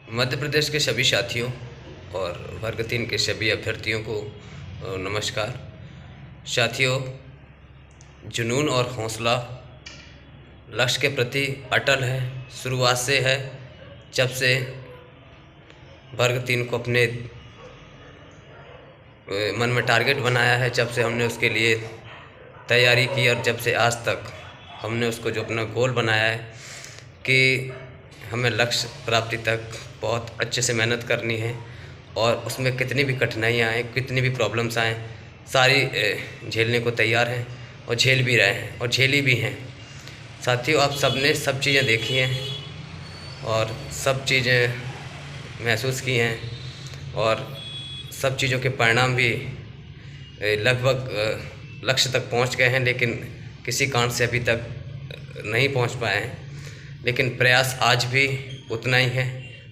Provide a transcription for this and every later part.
मध्य प्रदेश के सभी साथियों और वर्ग 3 के सभी अभ्यर्थियों को नमस्कार। साथियों, जुनून और हौसला लक्ष्य के प्रति अटल है, शुरुआत से है। जब से वर्ग 3 को अपने मन में टारगेट बनाया है, जब से हमने उसके लिए तैयारी की और जब से आज तक हमने उसको जो अपना गोल बनाया है कि हमें लक्ष्य प्राप्ति तक बहुत अच्छे से मेहनत करनी है और उसमें कितनी भी कठिनाइयाँ आएँ, कितनी भी प्रॉब्लम्स आएँ, सारी झेलने को तैयार हैं और झेल भी रहे हैं और झेली भी हैं। साथियों, आप सबने सब चीज़ें देखी हैं और सब चीज़ें महसूस की हैं और सब चीज़ों के परिणाम भी लगभग लक्ष्य तक पहुंच गए हैं, लेकिन किसी कारण से अभी तक नहीं पहुंच पाए हैं। लेकिन प्रयास आज भी उतना ही है।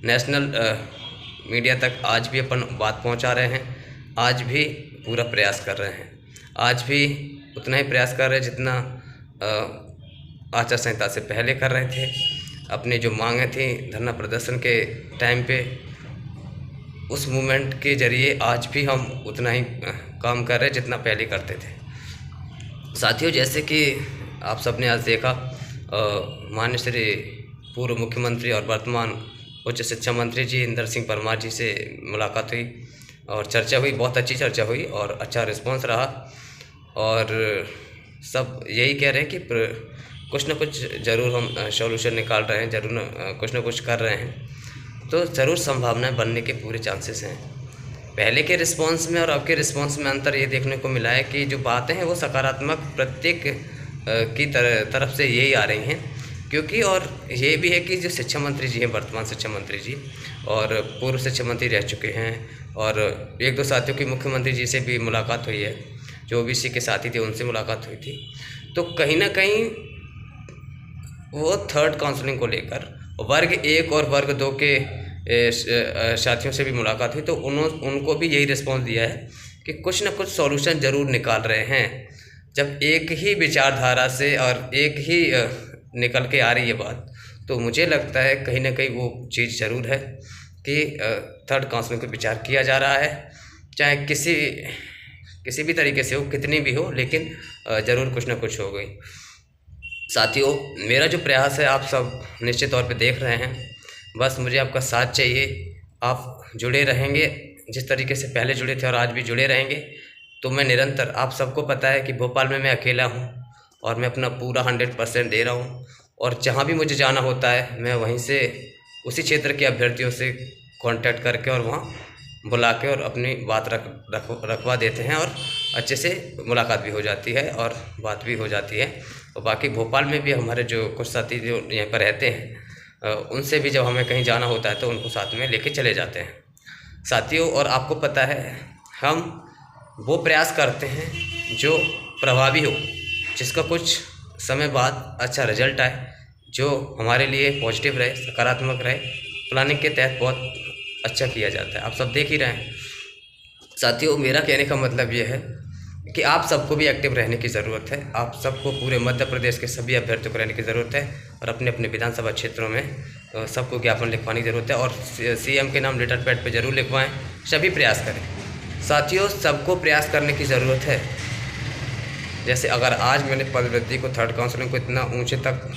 नेशनल मीडिया तक आज भी अपन बात पहुंचा रहे हैं, आज भी पूरा प्रयास कर रहे हैं, आज भी उतना ही प्रयास कर रहे हैं जितना आचार संहिता से पहले कर रहे थे। अपनी जो मांगें थी धरना प्रदर्शन के टाइम पे, उस मूवमेंट के ज़रिए आज भी हम उतना ही काम कर रहे हैं जितना पहले करते थे। साथियों, जैसे कि आप सबने आज देखा, माननीय श्री पूर्व मुख्यमंत्री और वर्तमान उच्च शिक्षा मंत्री जी इंदर सिंह परमार जी से मुलाकात हुई और चर्चा हुई, बहुत अच्छी चर्चा हुई और अच्छा रिस्पांस रहा। और सब यही कह रहे हैं कि कुछ ना कुछ ज़रूर हम सॉल्यूशन निकाल रहे हैं, ज़रूर कुछ ना कुछ कर रहे हैं, तो ज़रूर संभावनाएं बनने के पूरे चांसेस हैं। पहले के रिस्पांस में और अब के रिस्पांस में अंतर ये देखने को मिला है कि जो बातें हैं वो सकारात्मक प्रत्येक की तरफ से यही आ रही हैं, क्योंकि और ये भी है कि जो शिक्षा मंत्री जी हैं, वर्तमान शिक्षा मंत्री जी और पूर्व शिक्षा मंत्री रह चुके हैं, और एक दो साथियों की मुख्यमंत्री जी से भी मुलाकात हुई है, जो ओबीसी के साथी थे उनसे मुलाकात हुई थी। तो कहीं ना कहीं वो थर्ड काउंसलिंग को लेकर वर्ग 1 और वर्ग 2 के साथियों से भी मुलाकात हुई, तो उनको भी यही रिस्पॉन्स दिया है कि कुछ ना कुछ सॉल्यूशन ज़रूर निकाल रहे हैं। जब एक ही विचारधारा से और एक ही निकल के आ रही है बात, तो मुझे लगता है कहीं ना कहीं वो चीज़ ज़रूर है कि थर्ड काउंसलिंग पर विचार किया जा रहा है, चाहे किसी भी तरीके से हो, कितनी भी हो, लेकिन ज़रूर कुछ ना कुछ हो गई। साथियों, मेरा जो प्रयास है आप सब निश्चित तौर पे देख रहे हैं, बस मुझे आपका साथ चाहिए। आप जुड़े रहेंगे जिस तरीके से पहले जुड़े थे और आज भी जुड़े रहेंगे, तो मैं निरंतर, आप सबको पता है कि भोपाल में मैं अकेला हूँ और मैं अपना पूरा 100% दे रहा हूँ, और जहाँ भी मुझे जाना होता है मैं वहीं से उसी क्षेत्र के अभ्यर्थियों से कांटेक्ट करके और वहाँ बुला के और अपनी बात रखवा देते हैं और अच्छे से मुलाकात भी हो जाती है और बात भी हो जाती है। और बाकी भोपाल में भी हमारे जो कुछ साथी जो यहाँ पर रहते हैं, उनसे भी जब हमें कहीं जाना होता है तो उनको साथ में लेके चले जाते हैं। साथियों, और आपको पता है हम वो प्रयास करते हैं जो प्रभावी हो, जिसका कुछ समय बाद अच्छा रिजल्ट आए, जो हमारे लिए पॉजिटिव रहे, सकारात्मक रहे। प्लानिंग के तहत बहुत अच्छा किया जाता है, आप सब देख ही रहे हैं। साथियों, मेरा कहने का मतलब ये है कि आप सबको भी एक्टिव रहने की ज़रूरत है। आप सबको, पूरे मध्य प्रदेश के सभी अभ्यर्थियों को रहने की ज़रूरत है और अपने अपने विधानसभा क्षेत्रों में सबको ज्ञापन लिखवाने की ज़रूरत है और सीएम के नाम लेटर पैड पर ज़रूर लिखवाएं। सभी प्रयास करें साथियों, सबको प्रयास करने की ज़रूरत है। जैसे अगर आज मैंने पदवृद्धि को, थर्ड काउंसलिंग को इतना ऊँचे तक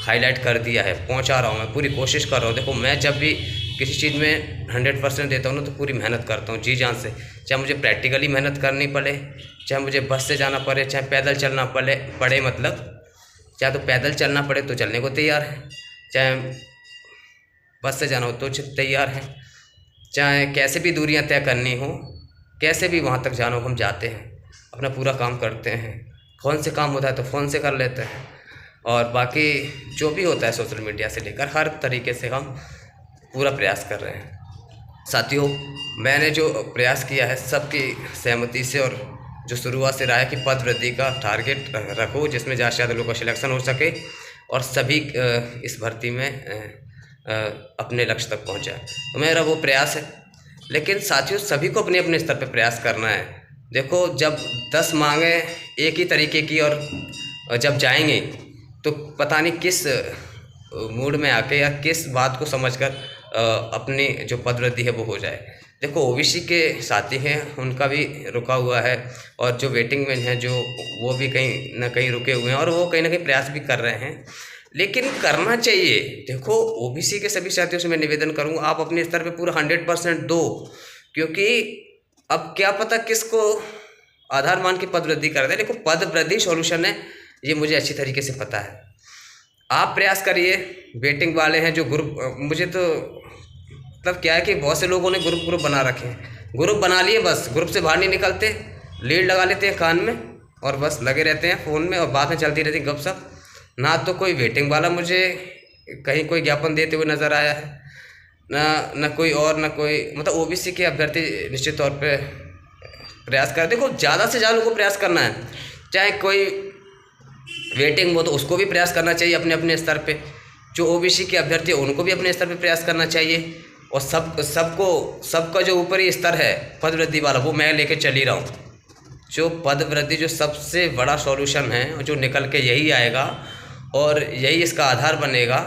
हाईलाइट कर दिया है, पहुँचा रहा हूँ, मैं पूरी कोशिश कर रहा हूँ। देखो, मैं जब भी किसी चीज़ में 100% देता हूँ ना, तो पूरी मेहनत करता हूँ जी जान से, चाहे मुझे प्रैक्टिकली मेहनत करनी पड़े, चाहे मुझे बस से जाना पड़े, चाहे पैदल चलना पड़े मतलब चाहे तो पैदल चलना पड़े तो चलने को तैयार है, चाहे बस से जाना हो तो तैयार है, चाहे कैसे भी दूरियाँ तय करनी हो, कैसे भी वहाँ तक जाना हो, हम जाते हैं, अपना पूरा काम करते हैं। फ़ोन से काम होता है तो फ़ोन से कर लेते हैं, और बाकी जो भी होता है सोशल मीडिया से लेकर हर तरीके से हम पूरा प्रयास कर रहे हैं। साथियों, मैंने जो प्रयास किया है सबकी सहमति से, और जो शुरुआत से रहा है कि पद वृद्धि का टारगेट रखो जिसमें ज़्यादा से ज़्यादा लोगों का सिलेक्शन हो सके और सभी इस भर्ती में अपने लक्ष्य तक पहुँचाए, तो मेरा वो प्रयास है। लेकिन साथियों, सभी को अपने अपने स्तर पर प्रयास करना है। देखो, जब 10 मांगें एक ही तरीके की और जब जाएंगे तो पता नहीं किस मूड में आके या किस बात को समझकर अपनी जो पदवृद्धि है वो हो जाए। देखो ओबीसी के साथी हैं, उनका भी रुका हुआ है, और जो वेटिंग में हैं जो वो भी कहीं ना कहीं रुके हुए हैं, और वो कहीं ना कहीं प्रयास भी कर रहे हैं, लेकिन करना चाहिए। देखो ओबीसी के सभी साथियों से मैं निवेदन करूँगा, आप अपने स्तर पे पूरा 100% दो, क्योंकि अब क्या पता किसको आधार मान के पद वृद्धि कर दे। देखो पद वृद्धि सॉल्यूशन है, ये मुझे अच्छी तरीके से पता है। आप प्रयास करिए, वेटिंग वाले हैं जो ग्रुप, मुझे तो मतलब क्या है कि बहुत से लोगों ने ग्रुप बना रखे हैं, ग्रुप बना लिए, बस ग्रुप से बाहर नहीं निकलते, लीड लगा लेते हैं कान में और बस लगे रहते हैं फ़ोन में, और बाद में चलती रहती गपशप। ना तो कोई वेटिंग वाला मुझे कहीं कोई ज्ञापन देते हुए नज़र आया है, ना कोई और, ना कोई मतलब ओबीसी के अभ्यर्थी निश्चित तौर पे प्रयास कर। देखो ज़्यादा से ज़्यादा लोगों को प्रयास करना है, चाहे कोई वेटिंग हो तो उसको भी प्रयास करना चाहिए अपने अपने स्तर पे, जो ओबीसी के अभ्यर्थी उनको भी अपने स्तर पे प्रयास करना चाहिए, और सबका जो ऊपरी स्तर है पद वृद्धि वाला वो मैं लेके चल ही रहा हूँ। जो पद वृद्धि जो सबसे बड़ा सॉल्यूशन है, जो निकल के यही आएगा और यही इसका आधार बनेगा,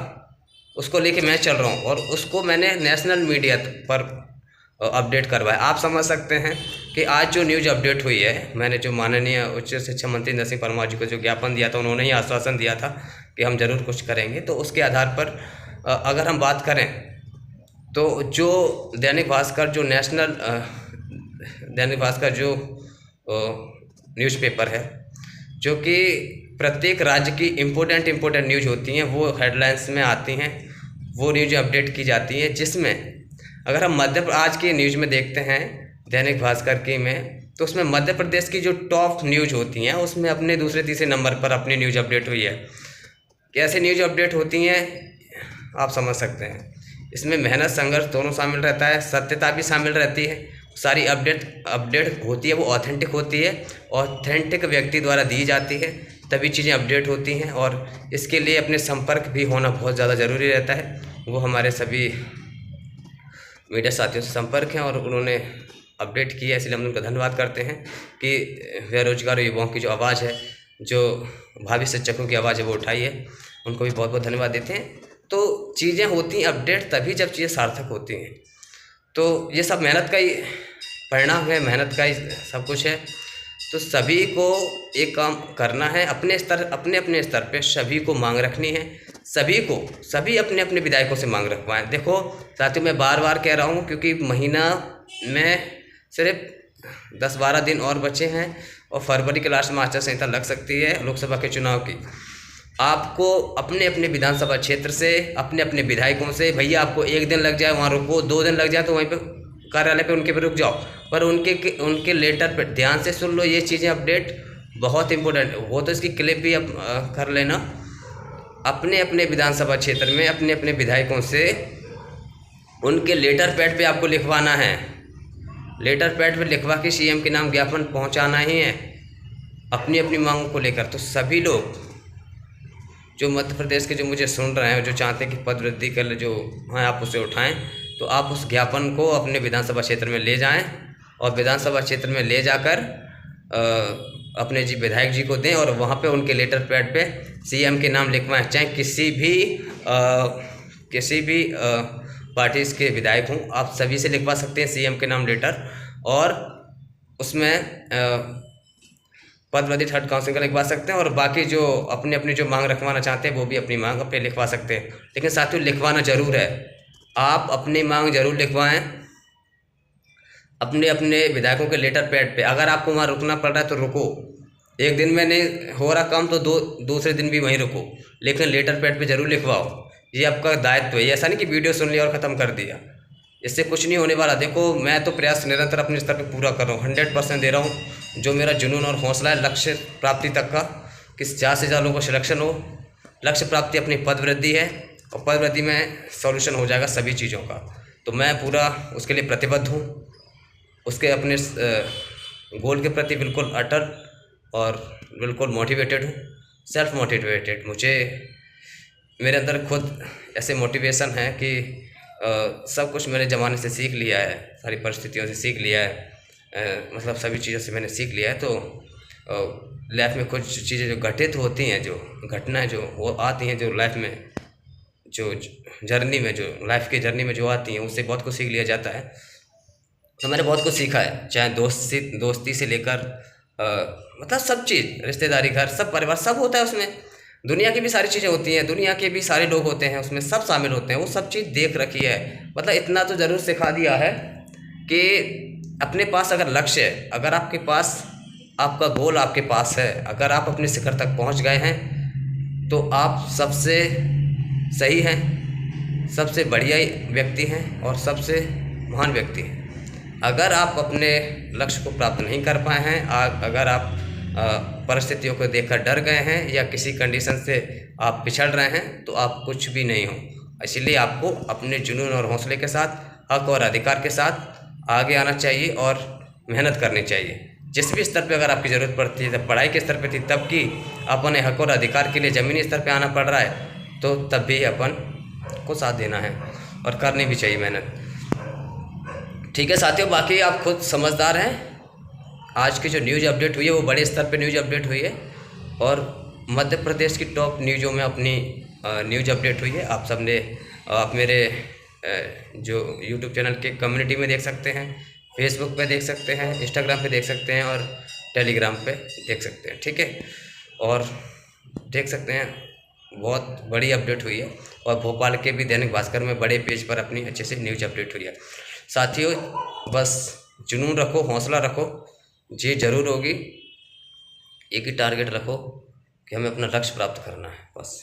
उसको लेके मैं चल रहा हूँ, और उसको मैंने नेशनल मीडिया पर अपडेट करवाया। आप समझ सकते हैं कि आज जो न्यूज़ अपडेट हुई है, मैंने जो माननीय उच्च शिक्षा मंत्री नरसिंह परमार जी को जो ज्ञापन दिया था, उन्होंने ही आश्वासन दिया था कि हम ज़रूर कुछ करेंगे। तो उसके आधार पर अगर हम बात करें तो जो दैनिक भास्कर जो नेशनल दैनिक भास्कर जो न्यूज़पेपर है, जो कि प्रत्येक राज्य की इम्पोर्टेंट न्यूज़ होती हैं वो हेडलाइंस में आती हैं, वो न्यूज़ अपडेट की जाती हैं, जिसमें अगर हम आज की न्यूज़ में देखते हैं दैनिक भास्कर की में, तो उसमें मध्य प्रदेश की जो टॉप न्यूज़ होती हैं उसमें अपने दूसरे तीसरे नंबर पर अपनी न्यूज़ अपडेट हुई है। कैसे न्यूज़ अपडेट होती हैं आप समझ सकते हैं, इसमें मेहनत संघर्ष दोनों शामिल रहता है, सत्यता भी शामिल रहती है, सारी अपडेट होती है वो ऑथेंटिक होती है, ऑथेंटिक व्यक्ति द्वारा दी जाती है, तभी चीज़ें अपडेट होती हैं। और इसके लिए अपने संपर्क भी होना बहुत ज़्यादा ज़रूरी रहता है। वो हमारे सभी मीडिया साथियों से संपर्क हैं और उन्होंने अपडेट किया, इसलिए हम उनका धन्यवाद करते हैं कि बेरोजगार युवाओं की जो आवाज़ है, जो भावी शिक्षकों की आवाज़ है वो उठाई है, उनको भी बहुत बहुत धन्यवाद देते हैं। तो चीज़ें होती हैं अपडेट तभी जब चीज़ें सार्थक होती हैं। तो ये सब मेहनत का ही परिणाम है, मेहनत का ही सब कुछ है। तो सभी को एक काम करना है, अपने अपने स्तर पे सभी को मांग रखनी है, सभी अपने अपने विधायकों से मांग रखवाएं। देखो साथियों, मैं बार बार कह रहा हूँ, क्योंकि महीना में सिर्फ 10-12 दिन और बचे हैं और फरवरी के लास्ट में आचार संहिता लग सकती है लोकसभा के चुनाव की। आपको अपने अपने विधानसभा क्षेत्र से, अपने अपने विधायकों से, भैया आपको 1 दिन लग जाए वहाँ रुको, 2 दिन लग जाए तो वहीं पे कार्यालय पे उनके पे रुक जाओ, पर उनके लेटर पे ध्यान से सुन लो। ये चीज़ें अपडेट बहुत इंपॉर्टेंट वो तो इसकी क्लिप भी अब कर लेना। अपने अपने विधानसभा क्षेत्र में अपने अपने विधायकों से उनके लेटर पैड पे आपको लिखवाना है, लेटर पैड पे लिखवा के सीएम के नाम ज्ञापन पहुंचाना ही है अपनी अपनी मांगों को लेकर। तो सभी लोग जो मध्य प्रदेश के जो मुझे सुन रहे हैं, जो चाहते हैं कि पद वृद्धि के लिए जो हैं आप उसे उठाएं, तो आप उस ज्ञापन को अपने विधानसभा क्षेत्र में ले जाएं और विधानसभा क्षेत्र में ले जाकर अपने जी विधायक जी को दें और वहाँ पे उनके लेटर पैड पे सीएम के नाम लिखवाएं। चाहे किसी भी पार्टी के विधायक हों, आप सभी से लिखवा सकते हैं सीएम के नाम लेटर, और उसमें पद वृद्धि थर्ड काउंसिल का लिखवा सकते हैं, और बाकी जो अपनी अपनी जो मांग रखवाना चाहते हैं वो भी अपनी मांग अपने लिखवा सकते हैं। लेकिन साथियों लिखवाना ज़रूर है, आप अपनी मांग जरूर लिखवाएं अपने अपने विधायकों के लेटर पैड पे। अगर आपको वहाँ रुकना पड़ रहा है तो रुको, 1 दिन में नहीं हो रहा काम तो दूसरे दिन भी वहीं रुको, लेकिन लेटर पैड पे ज़रूर लिखवाओ, ये आपका दायित्व है। ऐसा नहीं कि वीडियो सुन लिया और ख़त्म कर दिया, इससे कुछ नहीं होने वाला। देखो मैं तो प्रयास निरंतर अपने स्तर पे पूरा कर रहा हूँ, 100% दे रहा हूँ। जो मेरा जुनून और हौसला है लक्ष्य प्राप्ति तक का, कि ज़्यादा से ज़्यादा लोगों को सिलेक्शन हो, लक्ष्य प्राप्ति अपनी पद वृद्धि है, और पद वृद्धि में सॉल्यूशन हो जाएगा सभी चीज़ों का। तो मैं पूरा उसके लिए प्रतिबद्ध हूँ, उसके अपने गोल के प्रति बिल्कुल अटल और बिल्कुल मोटिवेटेड हूँ, सेल्फ मोटिवेटेड। मुझे मेरे अंदर खुद ऐसे मोटिवेशन है कि सब कुछ मैंने ज़माने से सीख लिया है, सारी परिस्थितियों से सीख लिया है, मतलब सभी चीज़ों से मैंने सीख लिया है। तो लाइफ में कुछ चीज़ें जो घटित होती हैं, जो घटनाएं जो वो आती हैं, जो लाइफ में जो जर्नी में, जो लाइफ की जर्नी में जो आती हैं, उससे बहुत कुछ सीख लिया जाता है। तो मैंने बहुत कुछ सीखा है, चाहे दोस्ती से लेकर मतलब सब चीज़, रिश्तेदारी, घर, सब परिवार, सब होता है उसमें। दुनिया की भी सारी चीज़ें होती हैं, दुनिया के भी सारे लोग होते हैं उसमें, सब शामिल होते हैं। वो सब चीज़ देख रखी है। मतलब इतना तो ज़रूर सिखा दिया है कि अपने पास अगर लक्ष्य है, अगर आपके पास आपका गोल आपके पास है, अगर आप अपने शिखर तक पहुंच गए हैं, तो आप सबसे सही हैं, सबसे बढ़िया व्यक्ति हैं और सबसे महान व्यक्ति हैं। अगर आप अपने लक्ष्य को प्राप्त नहीं कर पाए हैं, अगर आप परिस्थितियों को देखकर डर गए हैं या किसी कंडीशन से आप पिछड़ रहे हैं, तो आप कुछ भी नहीं हो। इसीलिए आपको अपने जुनून और हौसले के साथ, हक और अधिकार के साथ आगे आना चाहिए और मेहनत करनी चाहिए। जिस भी स्तर पे अगर आपकी ज़रूरत पड़ती है, जब पढ़ाई के स्तर पे थी तब की, अपने हक और अधिकार के लिए ज़मीनी स्तर पे आना पड़ रहा है, तो तब भी अपन को साथ देना है और करनी भी चाहिए मेहनत। ठीक है साथियों, बाकी आप खुद समझदार हैं। आज की जो न्यूज़ अपडेट हुई है वो बड़े स्तर पे न्यूज़ अपडेट हुई है और मध्य प्रदेश की टॉप न्यूज़ों में अपनी न्यूज़ अपडेट हुई है। आप सब ने आप मेरे जो यूट्यूब चैनल के कम्युनिटी में देख सकते हैं, फेसबुक पे देख सकते हैं, इंस्टाग्राम पे देख सकते हैं और टेलीग्राम पे देख सकते हैं। ठीक है, और देख सकते हैं बहुत बड़ी अपडेट हुई है और भोपाल के भी दैनिक भास्कर में बड़े पेज पर अपनी अच्छे से न्यूज़ अपडेट हुई है। साथियों, बस जुनून रखो, हौसला रखो, जी ज़रूर होगी। एक ही टारगेट रखो कि हमें अपना लक्ष्य प्राप्त करना है, बस।